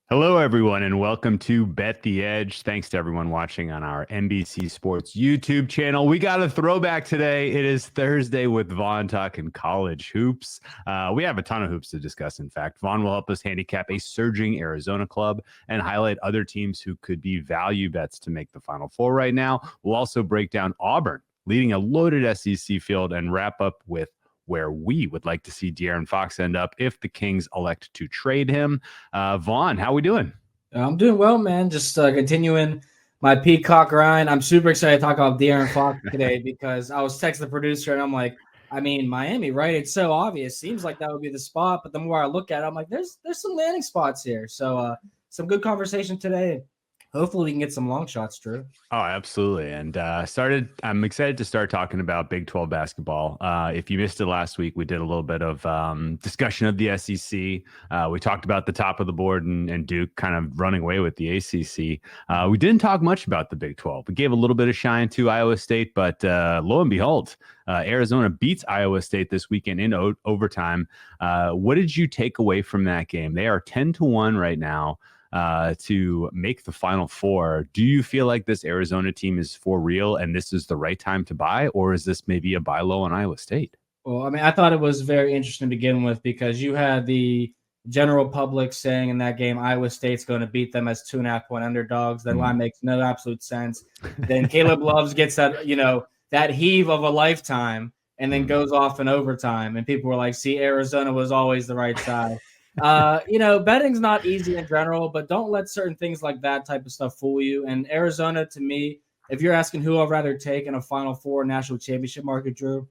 Hello, everyone, and welcome to Bet the Edge. Thanks to everyone watching on our NBC Sports YouTube channel. We got a throwback today. It is Thursday with Vaughn talking college hoops. We have a ton of hoops to discuss, in fact. Vaughn will help us handicap a surging Arizona club and highlight other teams who could be value bets to make the Final Four right now. We'll also break down Auburn leading a loaded SEC field and wrap up with where we would like to see De'Aaron Fox end up if the Kings elect to trade him. Vaughn, how we doing? I'm doing well, man. Just continuing my peacock grind. I'm super excited to talk about De'Aaron Fox today because I was texting the producer and I'm like, Miami, right? It's so obvious. Seems like that would be the spot, but the more I look at it, I'm like, there's some landing spots here. So some good conversation today. Hopefully we can get some long shots, Drew. Oh, absolutely. And I'm excited to start talking about Big 12 basketball. If you missed it last week, we did a little bit of discussion of the SEC. We talked about the top of the board and Duke kind of running away with the ACC. We didn't talk much about the Big 12. We gave a little bit of shine to Iowa State, but lo and behold, Arizona beats Iowa State this weekend in overtime. What did you take away from that game? They are 10-1 right now to make the Final Four. Do you feel like this Arizona team is for real and this is the right time to buy, or is this maybe a buy low on Iowa State? Well, I thought it was very interesting to begin with because you had the general public saying in that game Iowa State's going to beat them as 2.5-point underdogs. That line makes no absolute sense. Then Caleb Loves gets that, that heave of a lifetime and then goes off in overtime. And people were like, see, Arizona was always the right side. Betting's not easy in general, but don't let certain things like that type of stuff fool you. And Arizona, to me, if you're asking who I'd rather take in a Final Four national championship market, Drew,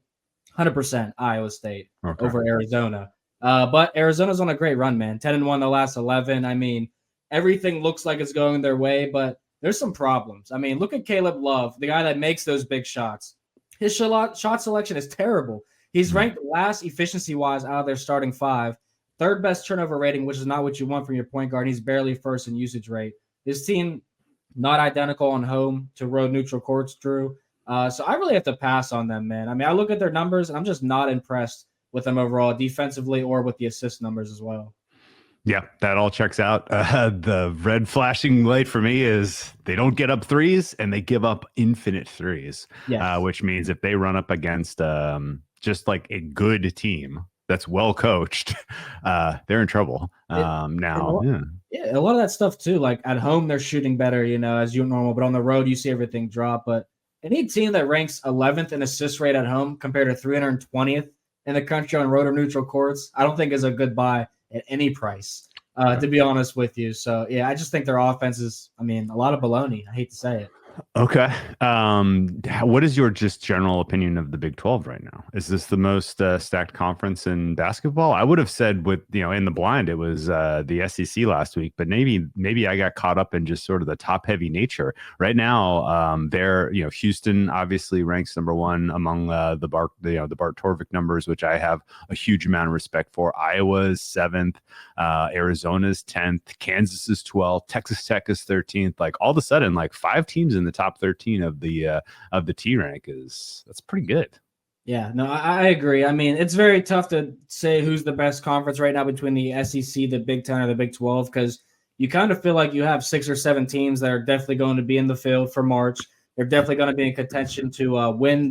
100% Iowa State over Arizona. But Arizona's on a great run, man. 10-1 the last 11. Everything looks like it's going their way, but there's some problems. Look at Caleb Love, the guy that makes those big shots. His shot selection is terrible. He's ranked last efficiency-wise out of their starting five. Third best turnover rating, which is not what you want from your point guard. He's barely first in usage rate. This team not identical on home to road neutral courts, Drew. So I really have to pass on them, man. I look at their numbers, and I'm just not impressed with them overall, defensively or with the assist numbers as well. Yeah, that all checks out. The red flashing light for me is they don't get up threes, and they give up infinite threes, which means if they run up against just like a good team that's well coached, they're in trouble now. A lot of that stuff too. Like at home, they're shooting better, as normal, but on the road, you see everything drop. But any team that ranks 11th in assist rate at home compared to 320th in the country on road or neutral courts, I don't think is a good buy at any price, to be honest with you. So yeah, I just think their offense is, a lot of baloney. I hate to say it. Okay. What is your just general opinion of the Big 12 right now? Is this the most stacked conference in basketball? I would have said in the blind, it was the SEC last week, but maybe I got caught up in just sort of the top heavy nature right now. Houston obviously ranks number one among the Bart Torvik numbers, which I have a huge amount of respect for. Iowa's 7th, Arizona's 10th, Kansas is 12th, Texas Tech is 13th. Like all of a sudden, like 5 teams in the top 13 of the T rank that's pretty good. Yeah, no, I agree. It's very tough to say who's the best conference right now between the SEC, the Big 10, or the Big 12, because you kind of feel like you have 6 or 7 teams that are definitely going to be in the field for March. They're definitely going to be in contention to win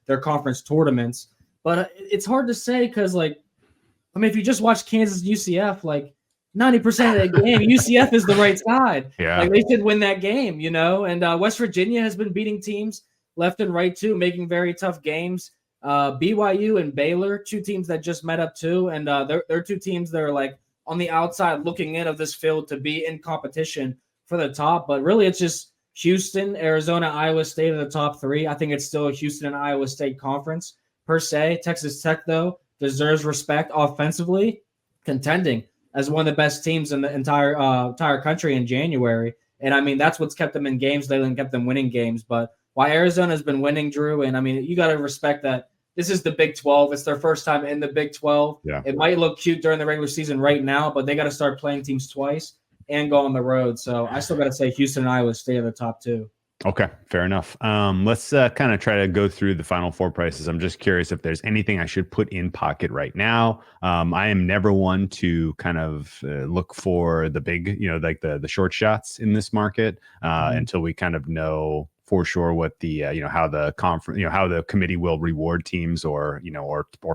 their conference tournaments. But it's hard to say because, if you just watch Kansas UCF, 90% of the game, UCF is the right side. Yeah. They should win that game, And West Virginia has been beating teams left and right, too, making very tough games. BYU and Baylor, 2 teams that just met up, too. And they're 2 teams that are, on the outside looking in of this field to be in competition for the top. But really, it's just Houston, Arizona, Iowa State are the top 3. I think it's still a Houston and Iowa State conference, per se. Texas Tech, though, deserves respect offensively, contending as one of the best teams in the entire country in January. And, that's what's kept them in games. They didn't kept them winning games. But while Arizona's been winning, Drew, and, you got to respect that this is the Big 12. It's their first time in the Big 12. Yeah. It might look cute during the regular season right now, but they got to start playing teams twice and go on the road. So I still got to say Houston and Iowa State are the top 2. Okay, fair enough. Let's kind of try to go through the final four prices. I'm just curious if there's anything I should put in pocket right now. I am never one to kind of look for the big, like the short shots in this market until we kind of know for sure what the how the conference, how the committee will reward teams or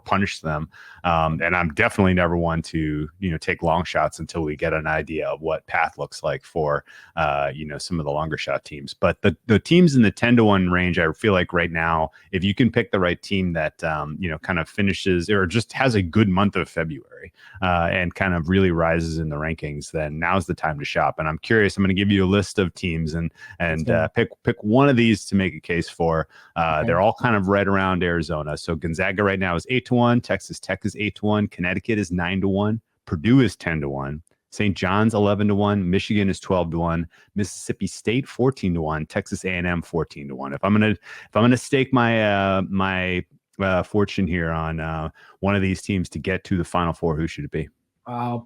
punish them. And I'm definitely never one to take long shots until we get an idea of what path looks like for some of the longer shot teams. But the teams in the 10-1 range, I feel like right now, if you can pick the right team that kind of finishes or just has a good month of February and kind of really rises in the rankings, then now's the time to shop. And I'm curious. I'm going to give you a list of teams and pick one of these to make a case for. They're all kind of right around Arizona. So Gonzaga right now is 8-1. Texas Tech is 8-1. Connecticut is 9-1. Purdue is 10-1. St. John's 11-1. Michigan is 12-1. Mississippi State 14-1. Texas A&M 14-1. If I'm gonna stake my fortune here on one of these teams to get to the Final Four, who should it be?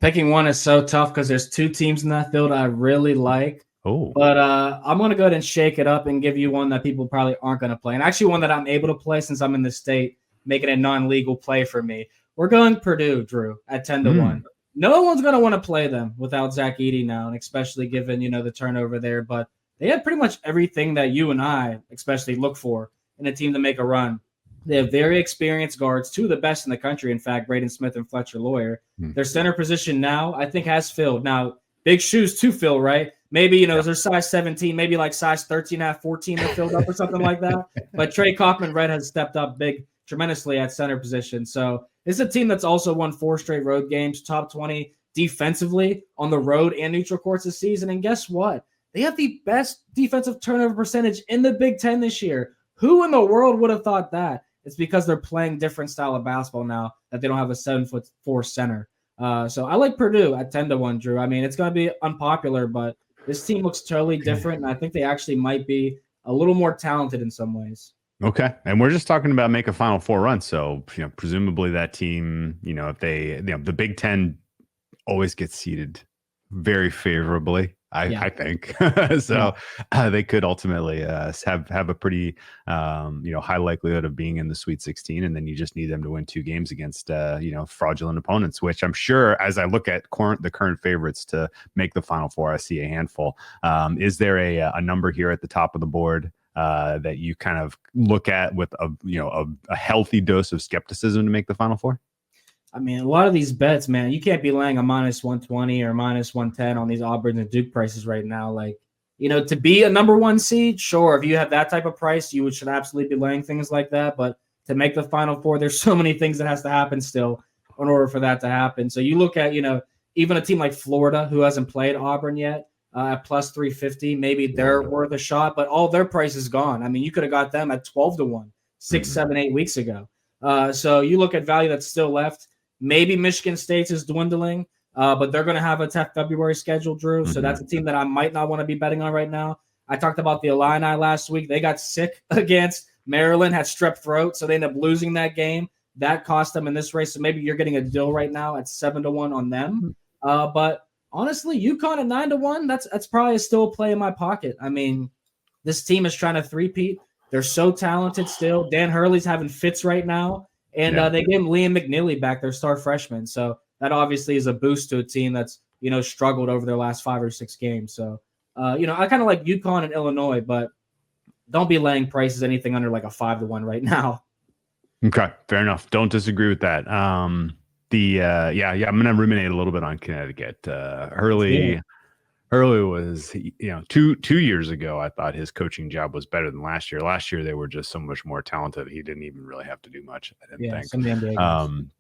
Picking one is so tough because there's two teams in that field I really like. Oh, but I'm going to go ahead and shake it up and give you one that people probably aren't going to play. And actually one that I'm able to play since I'm in the state, making a non-legal play for me. We're going Purdue, Drew, at 10-1. No one's going to want to play them without Zach Edey now, and especially given, the turnover there. But they have pretty much everything that you and I especially look for in a team to make a run. They have very experienced guards, two of the best in the country, in fact, Braden Smith and Fletcher Lawyer. Their center position now, I think, has filled. Now, big shoes to fill, right? Maybe, they're size 17, maybe like size 13.5, 14 are filled up or something like that. But Trey Kaufman-Red has stepped up tremendously at center position. So it's a team that's also won 4 straight road games, top 20 defensively on the road and neutral courts this season. And guess what? They have the best defensive turnover percentage in the Big Ten this year. Who in the world would have thought that? It's because they're playing different style of basketball now that they don't have a 7'4" center. So I like Purdue at 10-1, Drew. I mean, it's going to be unpopular, but this team looks totally different, and I think they actually might be a little more talented in some ways. Okay. And we're just talking about make a Final Four run. So, presumably that team, if they, the Big Ten always gets seeded very favorably, I think. So they could ultimately have a pretty, high likelihood of being in the Sweet 16. And then you just need them to win 2 games against, fraudulent opponents, which I'm sure as I look at the current favorites to make the Final Four, I see a handful. Is there a number here at the top of the board that you kind of look at with a healthy dose of skepticism to make the Final Four? I mean, a lot of these bets, man, you can't be laying a -120 or -110 on these Auburn and Duke prices right now. Like, to be a number 1 seed, sure, if you have that type of price, you should absolutely be laying things like that. But to make the Final Four, there's so many things that has to happen still in order for that to happen. So you look at, even a team like Florida, who hasn't played Auburn yet, at +350, maybe they're worth a shot, but all their price is gone. I mean, you could have got them at 12-1, 6, 7, 8 weeks ago. So you look at value that's still left. Maybe Michigan State's is dwindling, but they're going to have a tough February schedule, Drew. So that's a team that I might not want to be betting on right now. I talked about the Illini last week. They got sick against Maryland, had strep throat, so they ended up losing that game. That cost them in this race. So maybe you're getting a deal right now at 7-1 on them. But honestly, UConn at 9-1, that's probably still a play in my pocket. I mean, this team is trying to three-peat. They're so talented still. Dan Hurley's having fits right now. And they gave Liam McNeely back, their star freshman. So that obviously is a boost to a team that's, struggled over their last 5 or 6 games. So, I kind of like UConn and Illinois, but don't be laying prices anything under like a 5-1 right now. Okay, fair enough. Don't disagree with that. I'm going to ruminate a little bit on Connecticut. Hurley was, 2 years ago, I thought his coaching job was better than last year. Last year, they were just so much more talented. He didn't even really have to do much, I didn't think.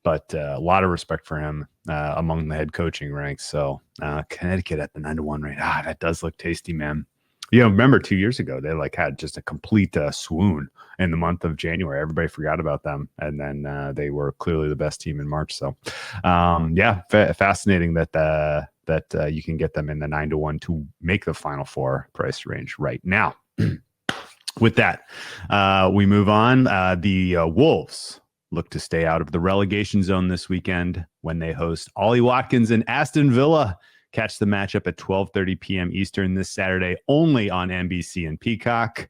But a lot of respect for him among the head coaching ranks. So Connecticut at the 9-1 rate. That does look tasty, man. Remember 2 years ago, they had just a complete swoon in the month of January. Everybody forgot about them. And then they were clearly the best team in March. So fascinating that you can get them in the 9-1 to make the Final Four price range right now. With that, we move on. The Wolves look to stay out of the relegation zone this weekend when they host Ollie Watkins and Aston Villa. Catch the matchup at 12:30 p.m. Eastern this Saturday, only on NBC and Peacock.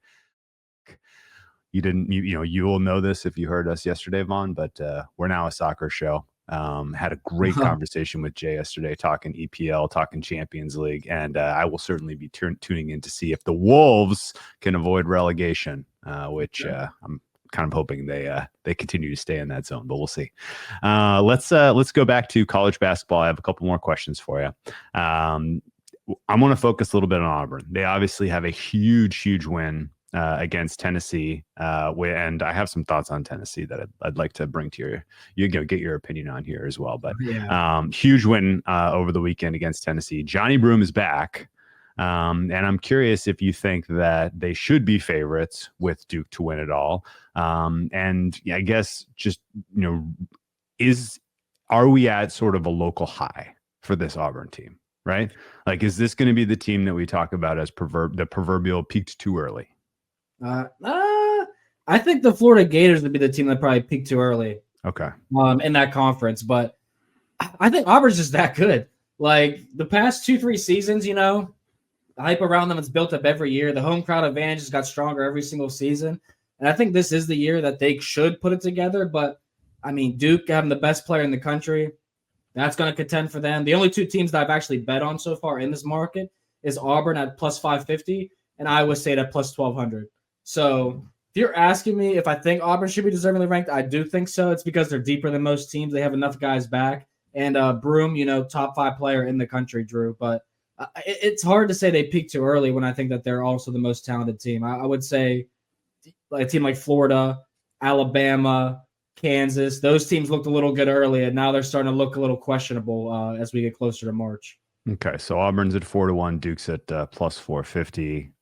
You will know this if you heard us yesterday, Vaughn, but we're now a soccer show. Had a great conversation with Jay yesterday, talking EPL, talking Champions League, and I will certainly be tuning in to see if the Wolves can avoid relegation, which I'm kind of hoping they continue to stay in that zone, but we'll see. Let's go back to college basketball. I have a couple more questions for you. I'm going to focus a little bit on Auburn. They obviously have a huge win against Tennessee, and I have some thoughts on Tennessee that I'd like to bring to get your opinion on here as well. But huge win over the weekend against Tennessee. Johnny Broome is back, and I'm curious if you think that they should be favorites with Duke to win it all. And I guess just are we at sort of a local high for this Auburn team? Right? Like, is this going to be the team that we talk about as the proverbial peaked too early? I think the Florida Gators would be the team that probably peaked too early. Okay. In that conference, but I think Auburn's just that good. Like the past 2-3 seasons, the hype around them is built up every year. The home crowd advantage has got stronger every single season, and I think this is the year that they should put it together. But I mean, Duke having the best player in the country, that's going to contend for them. The only two teams that I've actually bet on so far in this market is Auburn at plus 550 and Iowa State at plus 1200. So if you're asking me if I think Auburn should be deservingly ranked, I do think so. It's because they're deeper than most teams. They have enough guys back. And Broome, top 5 player in the country, Drew. But it's hard to say they peaked too early when I think that they're also the most talented team. I would say like a team like Florida, Alabama, Kansas, those teams looked a little good early, and now they're starting to look a little questionable as we get closer to March. Okay, so Auburn's at 4-1, Duke's at plus 450.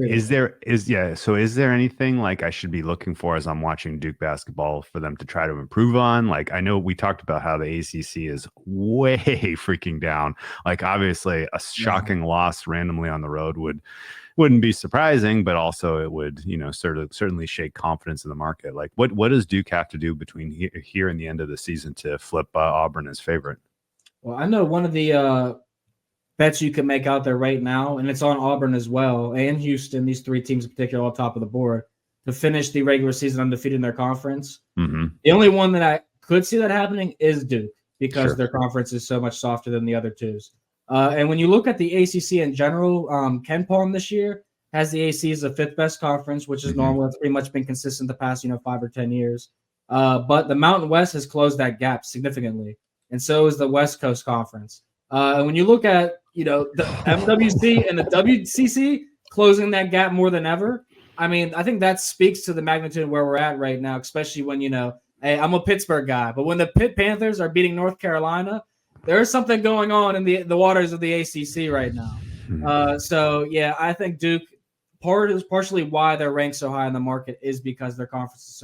Is there anything like I should be looking for as I'm watching Duke basketball for them to try to improve on? Like, I know we talked about how the ACC is way freaking down. Like, obviously, a shocking loss randomly on the road wouldn't be surprising, but also it would, certainly shake confidence in the market. Like, what does Duke have to do between here and the end of the season to flip Auburn as favorite? Well, I know one of the bets you can make out there right now, and it's on Auburn as well, and Houston, these 3 teams in particular, all top of the board, to finish the regular season undefeated in their conference. Mm-hmm. The only one that I could see that happening is Duke, because their conference is so much softer than the other twos. And when you look at the ACC in general, Ken Palm this year has the AC as the 5th best conference, which is normal. It's pretty much been consistent the past 5 or 10 years. But the Mountain West has closed that gap significantly, and so is the West Coast Conference. And when you look at the MWC and the WCC closing that gap more than ever, I mean, I think that speaks to the magnitude of where we're at right now, especially when, hey, I'm a Pittsburgh guy, but when the Pitt Panthers are beating North Carolina, there's something going on in the waters of the ACC right now. So, yeah, I think Duke, partially why they're ranked so high in the market is because their conference is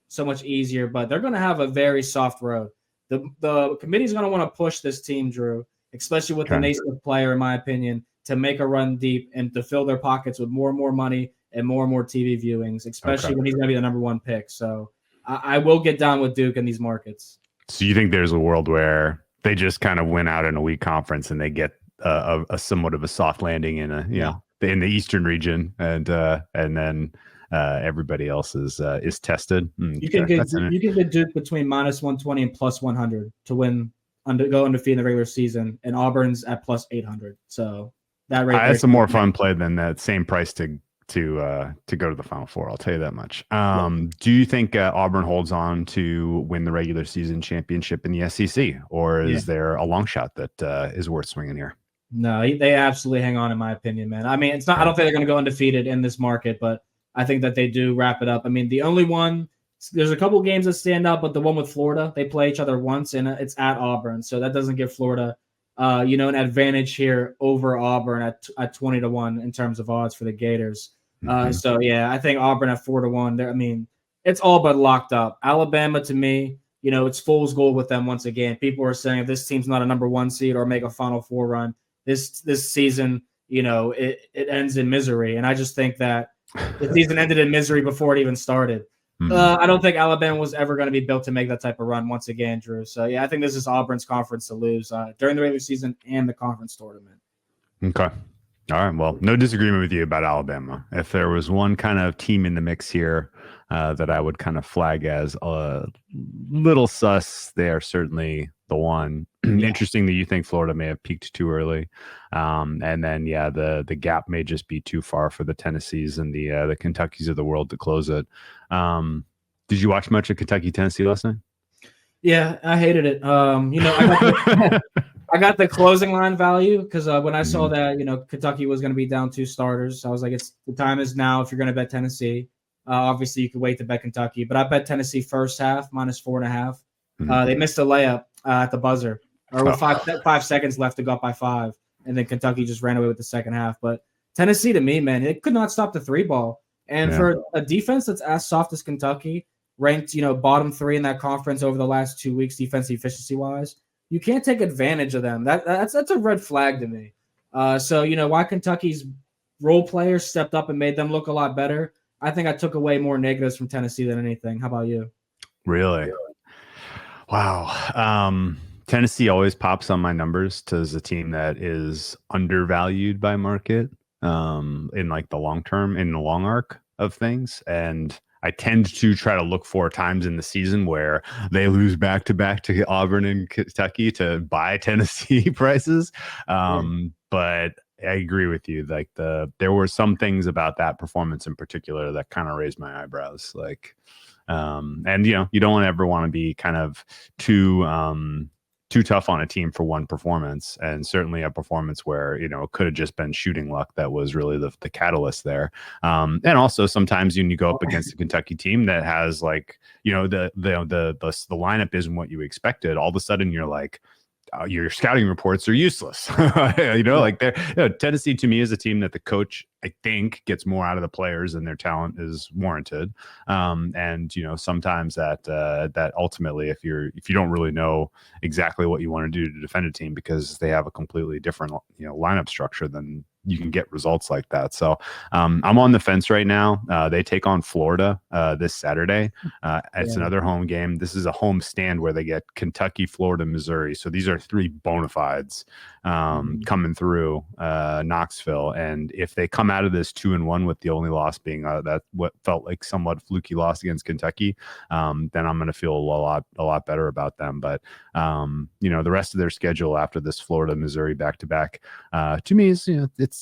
so much easier, but they're going to have a very soft road. The committee's going to want to push this team, Drew, especially with the Naismith player, in my opinion, to make a run deep and to fill their pockets with more and more money and more TV viewings, especially when he's going to be the number 1 pick. So I will get down with Duke in these markets. So you think there's a world where they just kind of win out in a weak conference and they get a somewhat of a soft landing in in the Eastern region, and then everybody else is tested? You can get Duke between minus 120 and plus 100 to win. Go undefeated in the regular season, and Auburn's at plus 800. So that rate that's a more fun play than that same price to go to the Final Four. I'll tell you that much. Do you think Auburn holds on to win the regular season championship in the SEC, or is there a long shot that is worth swinging here? No, they absolutely hang on, in my opinion, man. I mean, it's not. I don't think they're going to go undefeated in this market, but I think that they do wrap it up. I mean, the only one. There's a couple games that stand out, but the one with Florida, they play each other once, and it's at Auburn. So that doesn't give Florida, an advantage here over Auburn at 20-1 in terms of odds for the Gators. So, yeah, I think Auburn at 4-1. I mean, it's all but locked up. Alabama, to me, it's fool's gold with them once again. People are saying if this team's not a number 1 seed or make a Final Four run, this season, it ends in misery. And I just think that the season ended in misery before it even started. I don't think Alabama was ever going to be built to make that type of run once again, Drew. So, yeah, I think this is Auburn's conference to lose during the regular season and the conference tournament. Okay. All right. Well, no disagreement with you about Alabama. If there was one kind of team in the mix here that I would kind of flag as a little sus, they are certainly the one. Yeah. Interesting that you think Florida may have peaked too early. And then, yeah, the gap may just be too far for the Tennessees and the Kentuckys of the world to close it. Did you watch much of Kentucky, Tennessee last night? Yeah, I hated it. I got the closing line value because when I saw that, Kentucky was going to be down 2 starters, I was like, the time is now if you're going to bet Tennessee. Obviously, you could wait to bet Kentucky, but I bet Tennessee first half -4.5. They missed a layup at the buzzer, or with 5 seconds left to go up by 5, and then Kentucky just ran away with the second half. But Tennessee, to me, man, it could not stop the 3-ball. And for a defense that's as soft as Kentucky, ranked, bottom 3 in that conference over the last 2 weeks, defensive efficiency-wise, you can't take advantage of them. That's a red flag to me. So, why Kentucky's role players stepped up and made them look a lot better, I think I took away more negatives from Tennessee than anything. How about you? Really? Wow. Tennessee always pops on my numbers as a team that is undervalued by market in like the long term, in the long arc of things. And I tend to try to look for times in the season where they lose back-to-back to Auburn and Kentucky to buy Tennessee prices. But I agree with you. Like there were some things about that performance in particular that kind of raised my eyebrows. Like, and you don't ever want to be kind of too tough on a team for one performance, and certainly a performance where it could have just been shooting luck that was really the catalyst there. And also sometimes when you go up against a Kentucky team that has like the lineup isn't what you expected, all of a sudden you're like, your scouting reports are useless. Like Tennessee to me is a team that the coach, I think, gets more out of the players than their talent is warranted. And sometimes that ultimately, if you don't really know exactly what you want to do to defend a team because they have a completely different lineup structure, then you can get results like that. So I'm on the fence right now. They take on Florida this Saturday. It's another home game. This is a home stand where they get Kentucky, Florida, Missouri. So these are 3 bona fides coming through Knoxville. And if they come out of this 2-1 with the only loss being that what felt like somewhat fluky loss against Kentucky, then I'm going to feel a lot better about them. But the rest of their schedule after this Florida, Missouri back-to-back, to me is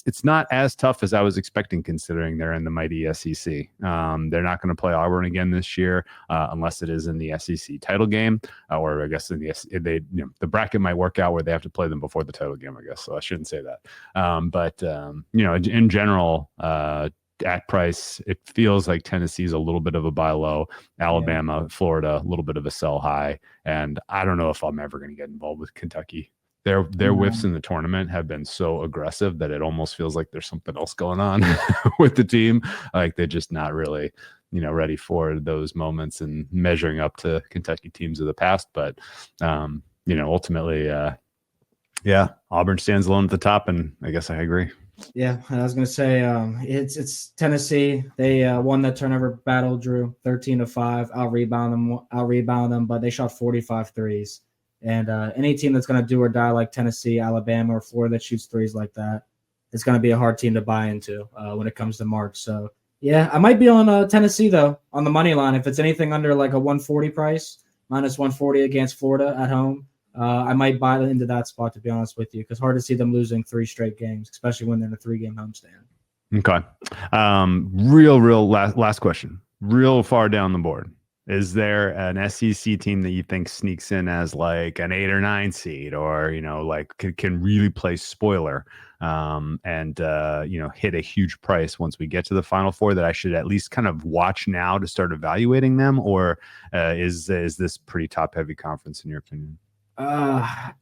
it's not as tough as I was expecting, considering they're in the mighty SEC. They're not going to play Auburn again this year unless it is in the SEC title game, or I guess in the bracket might work out where they have to play them before the title game, I guess. So I shouldn't say that. But in general, at price, it feels like Tennessee's a little bit of a buy low, Alabama, Florida, a little bit of a sell high. And I don't know if I'm ever going to get involved with Kentucky. Their whiffs in the tournament have been so aggressive that it almost feels like there's something else going on with the team. Like they're just not really, ready for those moments and measuring up to Kentucky teams of the past. But, ultimately, Auburn stands alone at the top, and I guess I agree. Yeah, I was going to say it's Tennessee. They won that turnover battle, Drew, 13-5. I'll rebound them, but they shot 45 threes. And any team that's going to do or die like Tennessee, Alabama, or Florida that shoots threes like that, it's going to be a hard team to buy into when it comes to March. So, yeah, I might be on Tennessee, though, on the money line. If it's anything under like a 140 price, -140 against Florida at home, I might buy into that spot, to be honest with you, because hard to see them losing 3 straight games, especially when they're in a 3-game homestand. Okay. Real last question. Real far down the board. Is there an SEC team that you think sneaks in as like an 8 or 9 seed, or like can really play spoiler and hit a huge price once we get to the Final Four that I should at least kind of watch now to start evaluating them, or is this pretty top heavy conference in your opinion?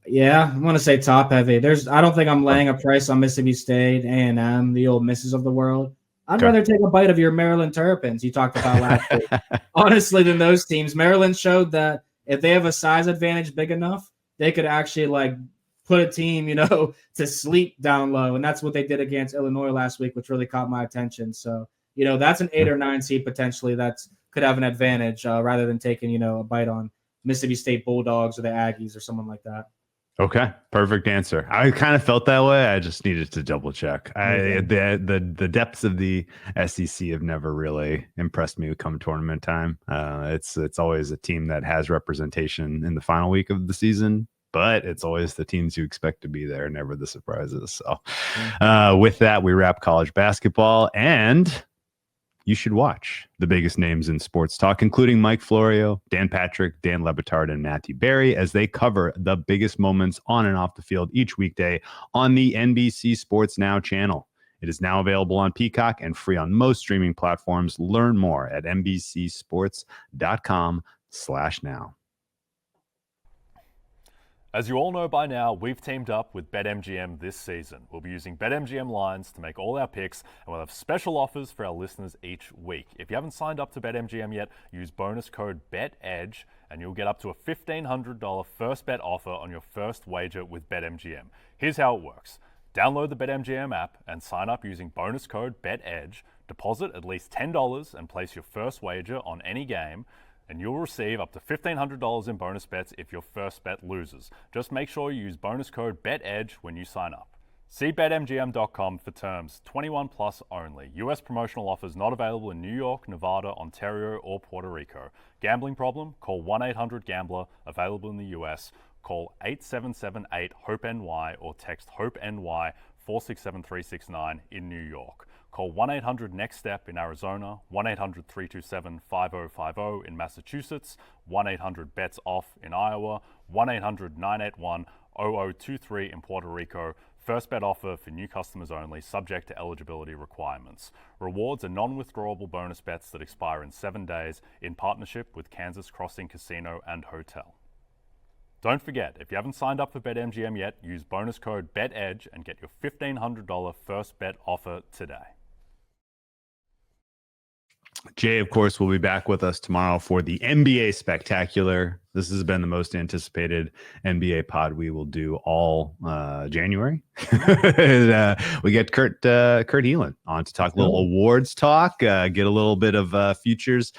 Yeah, I want to say top heavy. I don't think I'm laying a price on Mississippi State, A&M, the old misses of the world. I'd rather take a bite of your Maryland Terrapins you talked about last week. Honestly, than those teams. Maryland showed that if they have a size advantage big enough, they could actually like put a team, to sleep down low. And that's what they did against Illinois last week, which really caught my attention. So, that's an 8 or 9 seed potentially that's could have an advantage rather than taking, a bite on Mississippi State Bulldogs or the Aggies or someone like that. Okay, perfect answer. I kind of felt that way. I just needed to double check. The depths of the SEC have never really impressed me come tournament time. It's always a team that has representation in the final week of the season, but it's always the teams you expect to be there, never the surprises. So, with that, we wrap college basketball, and you should watch the biggest names in sports talk, including Mike Florio, Dan Patrick, Dan Lebitard, and Matthew Berry, as they cover the biggest moments on and off the field each weekday on the NBC Sports Now channel. It is now available on Peacock and free on most streaming platforms. Learn more at NBCsports.com/now. As you all know by now, we've teamed up with BetMGM this season. We'll be using BetMGM lines to make all our picks, and we'll have special offers for our listeners each week. If you haven't signed up to BetMGM yet, use bonus code BETEDGE, and you'll get up to a $1,500 first bet offer on your first wager with BetMGM. Here's how it works. Download the BetMGM app and sign up using bonus code BETEDGE. Deposit at least $10 and place your first wager on any game, and you'll receive up to $1,500 in bonus bets if your first bet loses. Just make sure you use bonus code BETEDGE when you sign up. See BetMGM.com for terms. 21 plus only. U.S. promotional offers not available in New York, Nevada, Ontario, or Puerto Rico. Gambling problem? Call 1-800-GAMBLER. Available in the U.S. Call 877-8-HOPE-NY or text HOPE-NY 467369 in New York. Call 1-800-NEXT-STEP in Arizona, 1-800-327-5050 in Massachusetts, 1-800-BETS-OFF in Iowa, 1-800-981-0023 in Puerto Rico. First bet offer for new customers only, subject to eligibility requirements. Rewards are non-withdrawable bonus bets that expire in 7 days in partnership with Kansas Crossing Casino and Hotel. Don't forget, if you haven't signed up for BetMGM yet, use bonus code BETEDGE and get your $1,500 first bet offer today. Jay, of course, will be back with us tomorrow for the NBA Spectacular. This has been the most anticipated NBA pod we will do all January. We get Kurt Helin on to talk a little awards talk, get a little bit of futures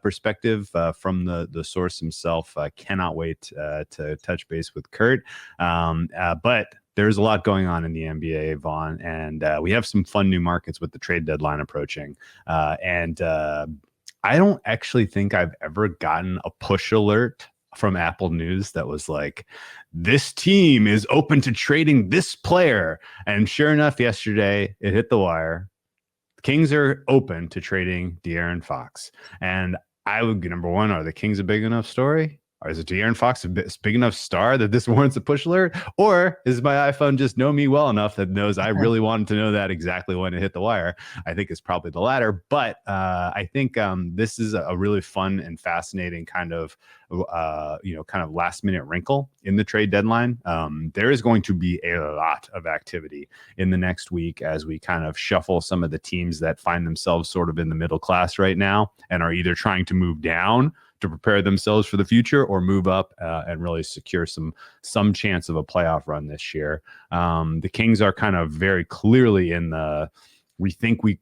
perspective from the source himself. Cannot wait to touch base with Kurt. But there's a lot going on in the NBA, Vaughn, and we have some fun new markets with the trade deadline approaching. And I don't actually think I've ever gotten a push alert from Apple News that was like, this team is open to trading this player. And sure enough, yesterday it hit the wire. The Kings are open to trading De'Aaron Fox. And I would, number one, are the Kings a big enough story? Or is it De'Aaron Fox a big enough star that this warrants a push alert? Or is my iPhone just know me well enough that knows I really wanted to know that exactly when it hit the wire? I think it's probably the latter. But I think this is a really fun and fascinating kind of last minute wrinkle in the trade deadline. There is going to be a lot of activity in the next week as we kind of shuffle some of the teams that find themselves sort of in the middle class right now and are either trying to move down to prepare themselves for the future or move up and really secure some chance of a playoff run this year. The Kings are kind of very clearly in the we think we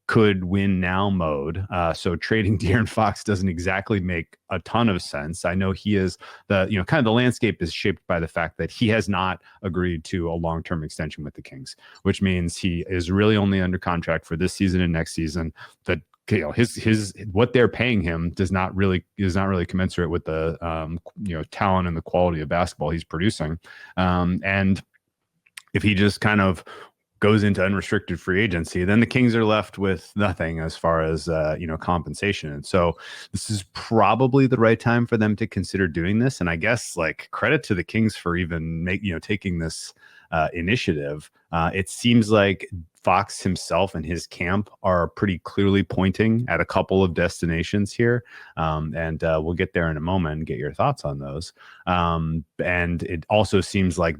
could win now mode. So trading De'Aaron Fox doesn't exactly make a ton of sense. I know he is kind of the landscape is shaped by the fact that he has not agreed to a long-term extension with the Kings, which means he is really only under contract for this season and next season. That his what they're paying him is not really commensurate with the talent and the quality of basketball he's producing. And if he just kind of goes into unrestricted free agency, then the Kings are left with nothing as far as compensation. And so this is probably the right time for them to consider doing this. And I guess credit to the Kings for even taking this initiative. It seems like Fox himself and his camp are pretty clearly pointing at a couple of destinations here. And we'll get there in a moment and get your thoughts on those. And it also seems like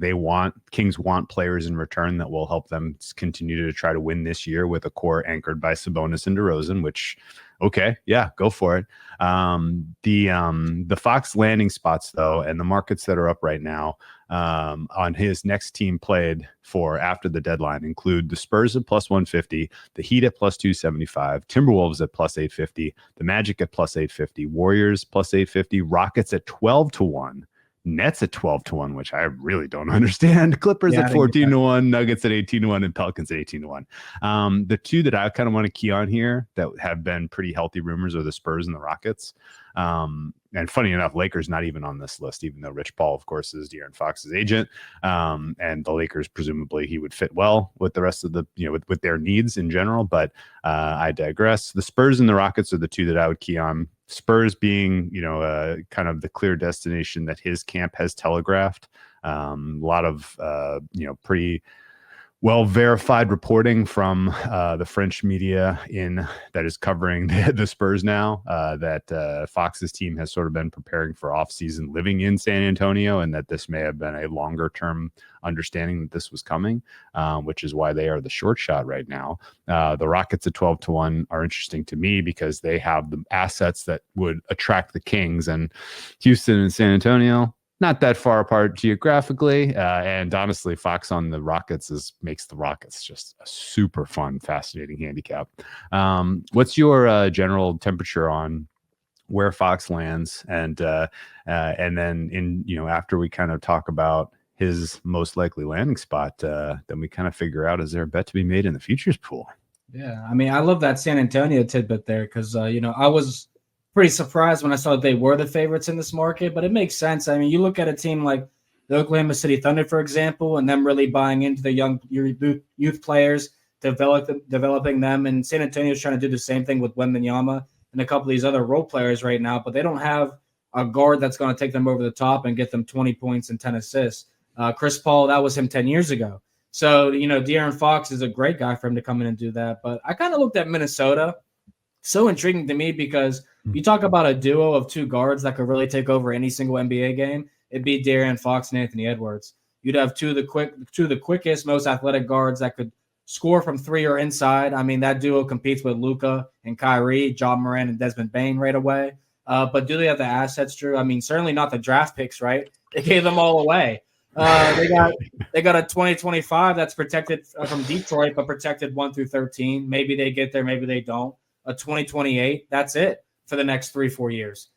Kings want players in return that will help them continue to try to win this year with a core anchored by Sabonis and DeRozan, which, okay, yeah, go for it. The Fox landing spots, though, and the markets that are up right now, on his next team played for after the deadline include the Spurs at plus 150, the Heat at plus 275, Timberwolves at plus 850, the Magic at plus 850, Warriors plus 850, Rockets at 12-1. Nets at 12-1, which I really don't understand. Clippers at 14-1, Nuggets at 18-1, and Pelicans at 18-1. The two that I kind of want to key on here that have been pretty healthy rumors are the Spurs and the Rockets. And funny enough, Lakers not even on this list, even though Rich Paul, of course, is De'Aaron Fox's agent. And the Lakers, presumably, he would fit well with the rest of the, with their needs in general. But I digress. The Spurs and the Rockets are the two that I would key on. Spurs being, kind of the clear destination that his camp has telegraphed. A lot of, pretty well verified reporting from the French media that is covering the Spurs now, that Fox's team has sort of been preparing for offseason living in San Antonio, and that this may have been a longer term understanding that this was coming, which is why they are the short shot right now. The Rockets at 12-1 are interesting to me because they have the assets that would attract the Kings, and Houston and San Antonio not that far apart geographically, and honestly, Fox on the Rockets makes the Rockets just a super fun, fascinating handicap. What's your general temperature on where Fox lands, and then after we kind of talk about his most likely landing spot, then we kind of figure out, is there a bet to be made in the futures pool? Yeah, I mean, I love that San Antonio tidbit there because I was pretty surprised when I saw that they were the favorites in this market, but it makes sense. I mean, you look at a team like the Oklahoma City Thunder, for example, and them really buying into the young youth players, developing them, and San Antonio's trying to do the same thing with Wembanyama and a couple of these other role players right now, but they don't have a guard that's going to take them over the top and get them 20 points and 10 assists. Chris Paul, that was him 10 years ago. So, De'Aaron Fox is a great guy for him to come in and do that. But I kind of looked at Minnesota. So intriguing to me because you talk about a duo of two guards that could really take over any single NBA game. It'd be De'Aaron Fox and Anthony Edwards. You'd have two of the quickest, most athletic guards that could score from three or inside. I mean, that duo competes with Luka and Kyrie, Ja Morant and Desmond Bane right away. But do they have the assets, Drew? I mean, certainly not the draft picks, right? They gave them all away. They got a 2025 that's protected from Detroit, but protected 1 through 13. Maybe they get there, maybe they don't. A 2028, that's it for the next 3-4 years.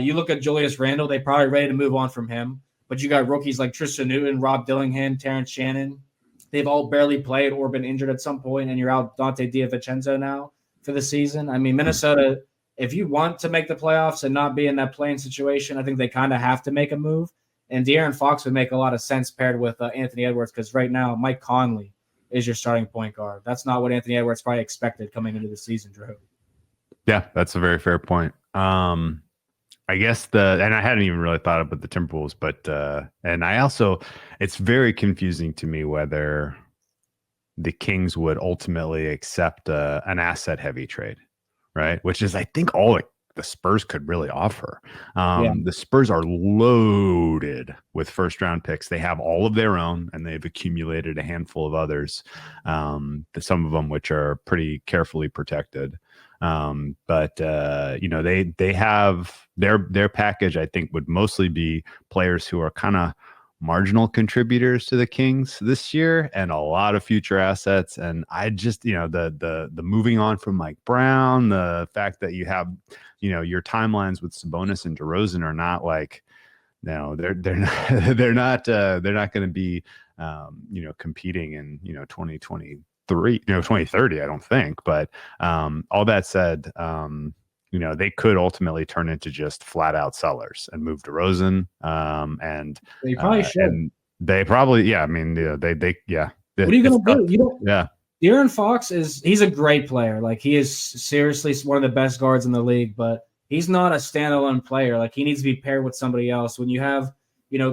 You look at Julius Randle, they probably ready to move on from him. But you got rookies like Tristan Newton, Rob Dillingham, Terrence Shannon. They've all barely played or been injured at some point, and you're out Dante DiVincenzo now for the season. I mean, Minnesota, if you want to make the playoffs and not be in that playing situation, I think they kind of have to make a move. And De'Aaron Fox would make a lot of sense paired with Anthony Edwards because right now Mike Conley is your starting point guard. That's not what Anthony Edwards probably expected coming into the season, Drew. Yeah, that's a very fair point. I guess and I hadn't even really thought about the Timberwolves, but and I also, it's very confusing to me whether the Kings would ultimately accept an asset heavy trade, right? Which is, I think, all the Spurs could really offer. The Spurs are loaded with first round picks. They have all of their own, and they've accumulated a handful of others, some of them which are pretty carefully protected. But they have their package, I think, would mostly be players who are kind of marginal contributors to the Kings this year and a lot of future assets. And I just, the moving on from Mike Brown, the fact that you have, your timelines with Sabonis and DeRozan are not like, no, they're not going to be, competing in, 2030, I don't think. But all that said, they could ultimately turn into just flat out sellers and move DeRozan. And they probably should. And they probably, yeah. I mean, they. What are you gonna do? Yeah. De'Aaron Fox he's a great player. Like, he is seriously one of the best guards in the league, but he's not a standalone player. Like, he needs to be paired with somebody else. When you have,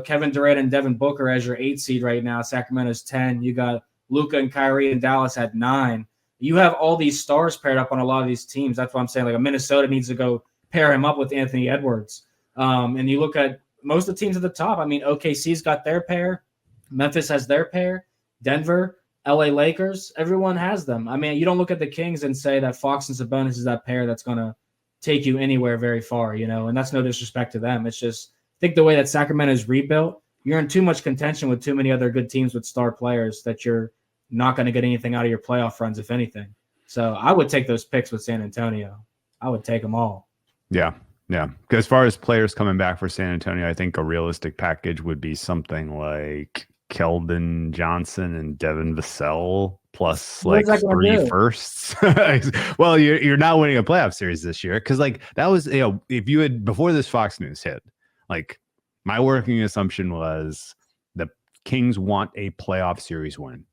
Kevin Durant and Devin Booker as your 8 seed right now, Sacramento's 10. You got Luka and Kyrie in Dallas at 9. You have all these stars paired up on a lot of these teams. That's what I'm saying. Like, a Minnesota needs to go pair him up with Anthony Edwards. And you look at most of the teams at the top. I mean, OKC's got their pair. Memphis has their pair. Denver, LA Lakers, everyone has them. I mean, you don't look at the Kings and say that Fox and Sabonis is that pair that's going to take you anywhere very far, and that's no disrespect to them. It's just, I think the way that Sacramento is rebuilt, you're in too much contention with too many other good teams with star players that you're not going to get anything out of your playoff runs, if anything. So I would take those picks with San Antonio. I would take them all. Yeah. Yeah. As far as players coming back for San Antonio, I think a realistic package would be something like Keldon Johnson and Devin Vassell plus like 3 firsts. Well, you're not winning a playoff series this year because like that was, if you had before this Fox News hit, like my working assumption was the Kings want a playoff series win,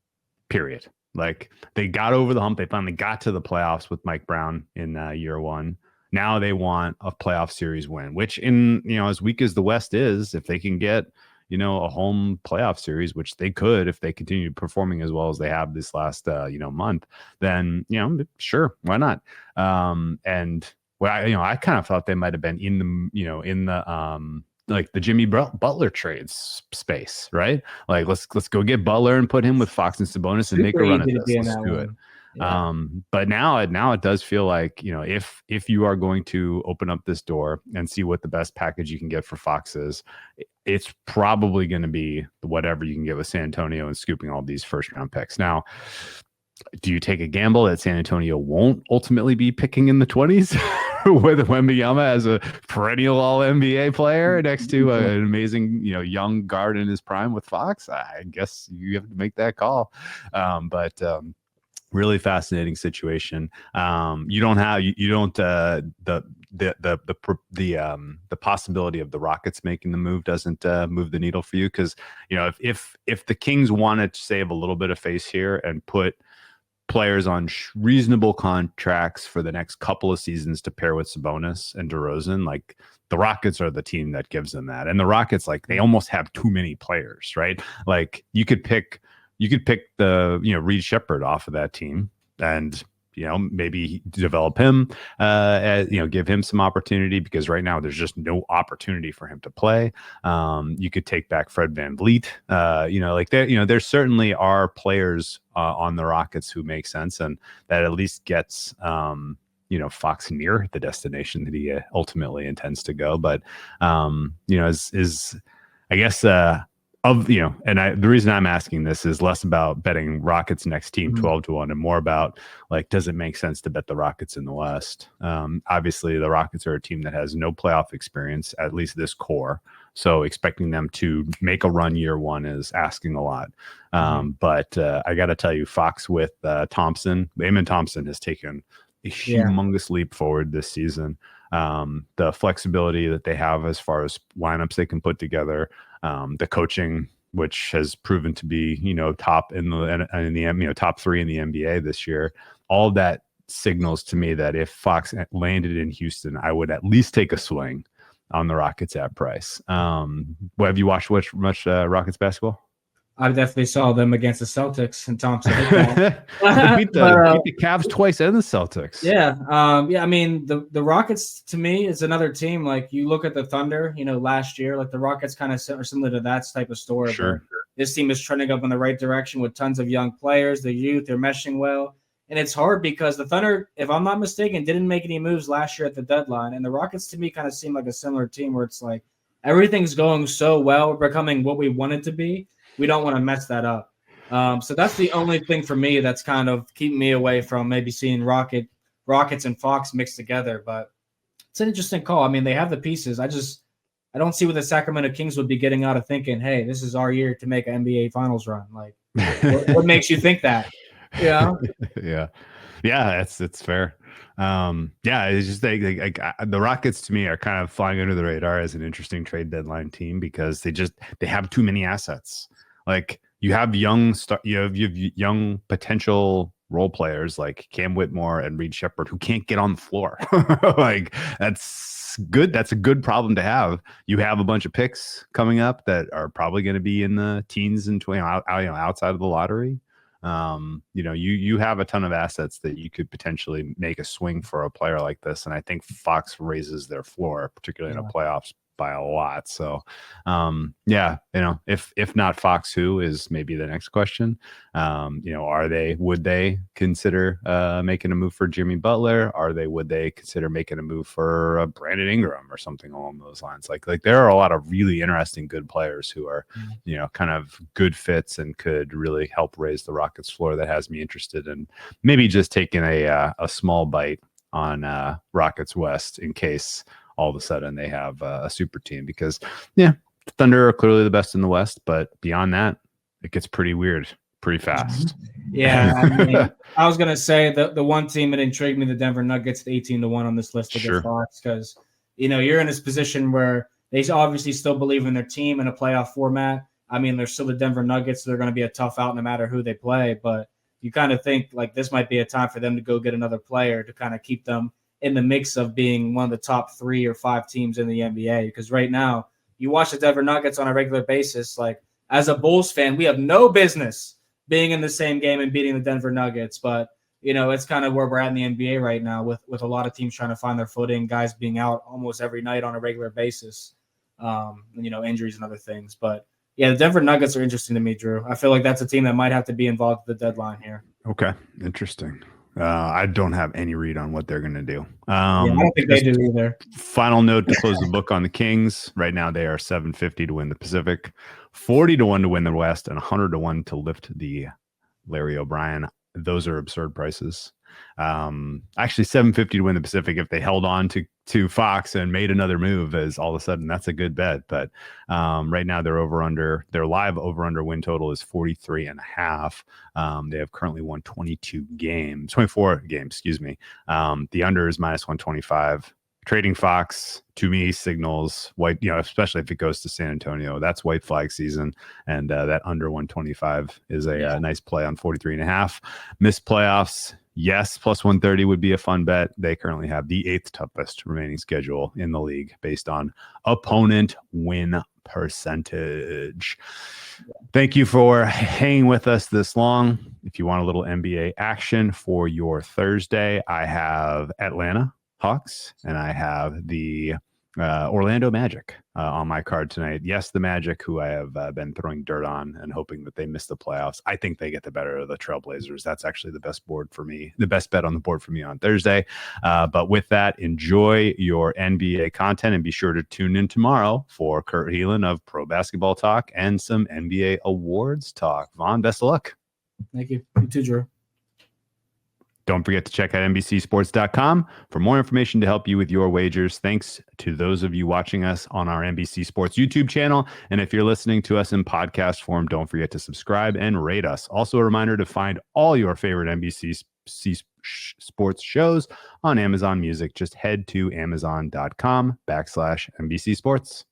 period. Like they got over the hump. They finally got to the playoffs with Mike Brown in year 1. Now they want a playoff series win, which in, as weak as the West is, if they can get, a home playoff series, which they could, if they continue performing as well as they have this last, month, then, sure. Why not? And well, I kind of thought they might've been in the, like the Jimmy Butler trades space, right? Like let's go get Butler and put him with Fox and Sabonis and make a run at this. Let's do it. Yeah. But now it does feel like, if you are going to open up this door and see what the best package you can get for Fox is, it's probably going to be whatever you can get with San Antonio and scooping all these first round picks. Now, do you take a gamble that San Antonio won't ultimately be picking in the 20s with Wembanyama as a perennial all NBA player next to an amazing, young guard in his prime with Fox? I guess you have to make that call. But really fascinating situation. The possibility of the Rockets making the move doesn't move the needle for you because if the Kings wanted to save a little bit of face here and put players on reasonable contracts for the next couple of seasons to pair with Sabonis and DeRozan, like the Rockets are the team that gives them that. And the Rockets, like they almost have too many players, right? Like you could pick the, Reed Shepherd off of that team and, maybe develop him, give him some opportunity because right now there's just no opportunity for him to play. You could take back Fred VanVleet, there certainly are players on the Rockets who make sense and that at least gets, Fox near the destination that he ultimately intends to go. But, I guess, the reason I'm asking this is less about betting Rockets next team 12-1 and more about like, does it make sense to bet the Rockets in the West? Obviously the Rockets are a team that has no playoff experience, at least this core. So expecting them to make a run year 1 is asking a lot. But I got to tell you, Fox with Thompson, Amen Thompson has taken a humongous leap forward this season. The flexibility that they have as far as lineups they can put together, the coaching, which has proven to be, top in the top 3 in the NBA this year, all that signals to me that if Fox landed in Houston, I would at least take a swing on the Rockets at price. Have you watched much Rockets basketball? I definitely saw them against the Celtics and Thompson. beat the Cavs twice and the Celtics. Yeah. I mean, the Rockets to me is another team. Like you look at the Thunder, last year, like the Rockets kind of are similar to that type of story. Sure. This team is trending up in the right direction with tons of young players, the youth, they're meshing well. And it's hard because the Thunder, if I'm not mistaken, didn't make any moves last year at the deadline. And the Rockets to me kind of seem like a similar team where it's like everything's going so well, we're becoming what we want it to be. We don't want to mess that up. So that's the only thing for me that's kind of keeping me away from maybe seeing Rockets and Fox mixed together. But it's an interesting call. I mean, they have the pieces. I don't see what the Sacramento Kings would be getting out of thinking, hey, this is our year to make an NBA Finals run. Like, what makes you think that? Yeah. It's fair. It's just like the Rockets to me are kind of flying under the radar as an interesting trade deadline team because they have too many assets. Like you have young potential role players like Cam Whitmore and Reed Shepherd who can't get on the floor. Like that's good. That's a good problem to have. You have a bunch of picks coming up that are probably going to be in the teens and outside of the lottery. You have a ton of assets that you could potentially make a swing for a player like this. And I think Fox raises their floor, particularly in a playoffs by a lot. So, yeah, if not Fox, who is maybe the next question. Would they consider making a move for Jimmy Butler? Would they consider making a move for Brandon Ingram or something along those lines? Like there are a lot of really interesting, good players who are, kind of good fits and could really help raise the Rockets floor. That has me interested in maybe just taking a small bite on Rockets West in case all of a sudden they have a super team, because the Thunder are clearly the best in the West, but beyond that, it gets pretty weird pretty fast. Yeah, I mean, I was gonna say the one team that intrigued me, the Denver Nuggets, at 18-1 on this list to get Fox, because you're in this position where they obviously still believe in their team in a playoff format. I mean, they're still the Denver Nuggets, so they're going to be a tough out no matter who they play. But you kind of think like this might be a time for them to go get another player to kind of keep them in the mix of being one of the top 3 or 5 teams in the NBA. Because right now, you watch the Denver Nuggets on a regular basis. Like, as a Bulls fan, we have no business being in the same game and beating the Denver Nuggets. But, it's kind of where we're at in the NBA right now with a lot of teams trying to find their footing, guys being out almost every night on a regular basis, injuries and other things. But, yeah, the Denver Nuggets are interesting to me, Drew. I feel like that's a team that might have to be involved with the deadline here. Okay, interesting. I don't have any read on what they're going to do. I don't think they do either. Final note to close the book on the Kings. Right now, they are 750 to win the Pacific, 40-1 to win the West, and 100-1 to lift the Larry O'Brien. Those are absurd prices. Actually, 750 to win the Pacific if they held on to Fox and made another move, is all of a sudden that's a good bet. But right now their live over under win total is 43.5. They have currently won 24 games, excuse me. The under is minus 125. Trading Fox to me signals white, especially if it goes to San Antonio, that's white flag season, and that under 125 is a nice play on 43.5. Missed playoffs. Yes, plus 130 would be a fun bet. They currently have the 8th toughest remaining schedule in the league based on opponent win percentage. Thank you for hanging with us this long. If you want a little NBA action for your Thursday, I have Atlanta Hawks and I have the Orlando Magic on my card tonight. Yes, the Magic, who I have been throwing dirt on and hoping that they miss the playoffs. I think they get the better of the Trailblazers. That's actually the best bet on the board for me on Thursday. But with that, enjoy your NBA content and be sure to tune in tomorrow for Kurt Heelan of Pro Basketball Talk and some NBA awards talk. Vaughn, best of luck. Thank you. You too, Drew. Don't forget to check out NBCSports.com for more information to help you with your wagers. Thanks to those of you watching us on our NBC Sports YouTube channel. And if you're listening to us in podcast form, don't forget to subscribe and rate us. Also, a reminder to find all your favorite NBC sports shows on Amazon Music. Just head to amazon.com/NBC Sports.